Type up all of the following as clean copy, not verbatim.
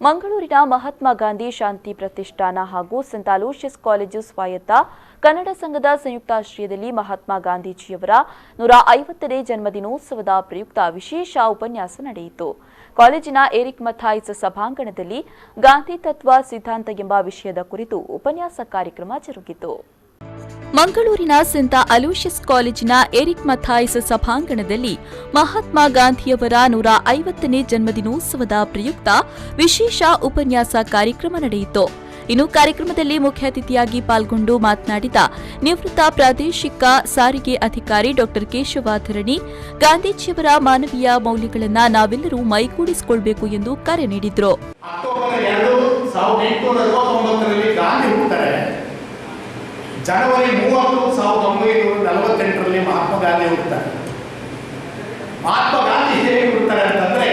ಮಂಗಳೂರಿನ ಮಹಾತ್ಮ ಗಾಂಧಿ ಶಾಂತಿ ಪ್ರತಿಷ್ಠಾನ ಹಾಗೂ ಸೆಂಟ್ ಅಲೋಷಿಯಸ್ ಕಾಲೇಜು ಸ್ವಾಯತ್ತ ಕನ್ನಡ ಸಂಘದ ಸಂಯುಕ್ತಾಶ್ರಯದಲ್ಲಿ ಮಹಾತ್ಮ ಗಾಂಧೀಜಿಯವರ 150ನೇ ಜನ್ಮದಿನೋತ್ಸವದ ಪ್ರಯುಕ್ತ ವಿಶೇಷ ಉಪನ್ಯಾಸ ನಡೆಯಿತು. ಕಾಲೇಜಿನ ಏರಿಕ್ ಮಥಾಯ್ಸ್ ಸಭಾಂಗಣದಲ್ಲಿ ಗಾಂಧಿ ತತ್ವ ಸಿದ್ಧಾಂತ ಎಂಬ ವಿಷಯದ ಕುರಿತು ಉಪನ್ಯಾಸ ಕಾರ್ಯಕ್ರಮ ಜರುಗಿತು. ಮಂಗಳೂರಿನ ಸೆಂಟ್ ಅಲೋಷಿಯಸ್ ಕಾಲೇಜಿನ ಏರಿಕ್ ಮಥಾಯ್ಸ್ ಸಭಾಂಗಣದಲ್ಲಿ ಮಹಾತ್ಮ ಗಾಂಧಿಯವರ 150ನೇ ಜನ್ಮದಿನೋತ್ಸವದ ಪ್ರಯುಕ್ತ ವಿಶೇಷ ಉಪನ್ಯಾಸ ಕಾರ್ಯಕ್ರಮ ನಡೆಯಿತು. ಇನ್ನು ಕಾರ್ಯಕ್ರಮದಲ್ಲಿ ಮುಖ್ಯ ಅತಿಥಿಯಾಗಿ ಪಾಲ್ಗೊಂಡು ಮಾತನಾಡಿದ ನಿವೃತ್ತ ಪ್ರಾದೇಶಿಕ ಸಾರಿಗೆ ಅಧಿಕಾರಿ ಡಾ ಕೇಶವಾಧರಣಿ, ಗಾಂಧೀಜಿಯವರ ಮಾನವೀಯ ಮೌಲ್ಯಗಳನ್ನು ನಾವೆಲ್ಲರೂ ಮೈಗೂಡಿಸಿಕೊಳ್ಳಬೇಕು ಎಂದು ಕರೆ ನೀಡಿದರು. ಜನವರಿ 30, 1948ರಲ್ಲಿ ಮಹಾತ್ಮ ಗಾಂಧಿ ಹುಟ್ಟುತ್ತಾರೆ. ಮಹಾತ್ಮ ಗಾಂಧಿ ಹೇಗೆ ಹುಟ್ಟುತ್ತಾರೆ ಅಂತಂದ್ರೆ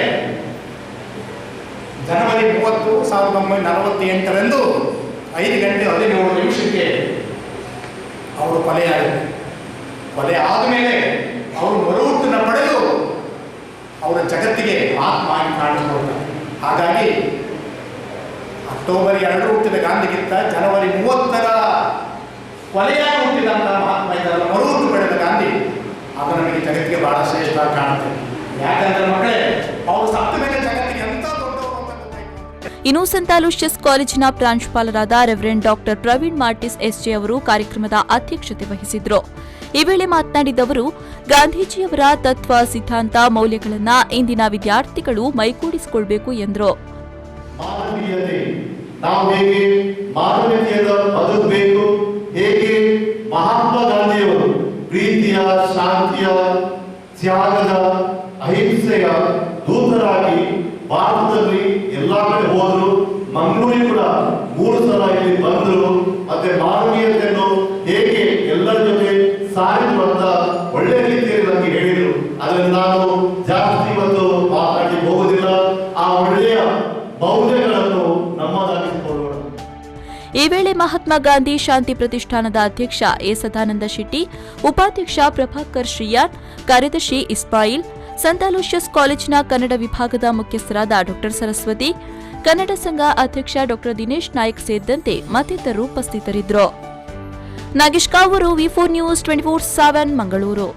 ಜನವರಿ 30, 1948ರಂದು 5:17 ಅವರು ಕೊಲೆಯಾದರು. ಕೊಲೆ ಆದಮೇಲೆ ಅವರು ಮರುಹುಟ್ಟನ್ನು ಪಡೆದು ಅವರ ಜಗತ್ತಿಗೆ ಮಹಾತ್ಮ ಆಗಿ ಕಾಣಿಸಿಕೊಳ್ತಾರೆ. ಹಾಗಾಗಿ ಅಕ್ಟೋಬರ್ 2 ಹುಟ್ಟಿದ ಗಾಂಧಿಗಿಂತ ಜನವರಿ 30ರ ಕೊಲೆಯಾಗಿ ಹುಟ್ಟಿದಂಥ ಮಹಾತ್ಮ ಇದ್ದಾರಲ್ಲ, ಮರುಹುಟ್ಟು ಪಡೆದ ಗಾಂಧಿ, ಅದು ನಮಗೆ ಜಗತ್ತಿಗೆ ಬಹಳ ಶ್ರೇಷ್ಠ ಕಾಣುತ್ತೆ. ಯಾಕಂದ್ರೆ ಮಕ್ಕಳೇ, ಅವರು ಸತ್ತ ಮೇಲೆ ಜಗತ್ತಿಗೆ ಎಂತ ದೊಡ್ಡ. ಇನ್ನು ಸೆಂಟ್ ಅಲೋಷಿಯಸ್ ಕಾಲೇಜಿನ ಪ್ರಾಂಶುಪಾಲರಾದ ರೆವರೆಂಡ್ ಡಾ ಪ್ರವೀಣ್ ಮಾರ್ಟಿಸ್ ಎಸ್ಜೆ ಅವರು ಕಾರ್ಯಕ್ರಮದ ಅಧ್ಯಕ್ಷತೆ ವಹಿಸಿದ್ರು. ಈ ವೇಳೆ ಮಾತನಾಡಿದ ಅವರು, ಗಾಂಧೀಜಿಯವರ ತತ್ವ ಸಿದ್ಧಾಂತ ಮೌಲ್ಯಗಳನ್ನು ಇಂದಿನ ವಿದ್ಯಾರ್ಥಿಗಳು ಮೈಗೂಡಿಸಿಕೊಳ್ಳಬೇಕು ಎಂದರು. ಹೇಗೆ ಮಹಾತ್ಮ ಗಾಂಧಿಯವರು ಪ್ರೀತಿಯ, ಶಾಂತಿಯ, ತ್ಯಾಗದ, ಅಹಿಂಸೆಯ ದೂತರಾಗಿ ಭಾರತದಲ್ಲಿ ಎಲ್ಲಾ ಕಡೆ ಹೋದರು. ಮಂಗಳೂರಿಗೆ ಕೂಡ 3 ಸಲ ಇಲ್ಲಿ ಬಂದರು. ಮತ್ತೆ ಮಾನವೀಯತೆಯನ್ನು ಹೇಗೆ ಎಲ್ಲರ ಜೊತೆ ಸಾರಿದ್ರು ಅಂತ ಒಳ್ಳೆ ರೀತಿಯಲ್ಲಿ ನಮಗೆ ಹೇಳಿದರು. ಅದರಿಂದ ನಾನು ಜಾಸ್ತಿ ಇವತ್ತು ಮಾತಾಡಿ ಹೋಗುವುದಿಲ್ಲ. ಆ ಒಳ್ಳೆಯ ಮೌಲ್ಯಗಳನ್ನು ನಮ್ಮದಾಗಿಸಿಕೊಳ್ಳೋಣ. ಈ ವೇಳೆ ಮಹಾತ್ಮ ಗಾಂಧಿ ಶಾಂತಿ ಪ್ರತಿಷ್ಠಾನದ ಅಧ್ಯಕ್ಷ ಎ ಸದಾನಂದ ಶೆಟ್ಟಿ, ಉಪಾಧ್ಯಕ್ಷ ಪ್ರಭಾಕರ್ ಶ್ರೀಯಾನ್, ಕಾರ್ಯದರ್ಶಿ ಇಸ್ಮಾಯಿಲ್, ಸೆಂಟ್ ಅಲೋಷಿಯಸ್ ಕಾಲೇಜಿನ ಕನ್ನಡ ವಿಭಾಗದ ಮುಖ್ಯಸ್ಥರಾದ ಡಾ ಸರಸ್ವತಿ, ಕನ್ನಡ ಸಂಘ ಅಧ್ಯಕ್ಷ ಡಾ ದಿನೇಶ್ ನಾಯ್ಕ್ ಸೇರಿದಂತೆ ಮತ್ತಿತರರು ಉಪಸ್ಥಿತರಿದ್ದರು. ನಾಗೇಶ್ ಕಾವೂರು, ವಿ4 ನ್ಯೂಸ್ 24/7 ಮಂಗಳೂರು.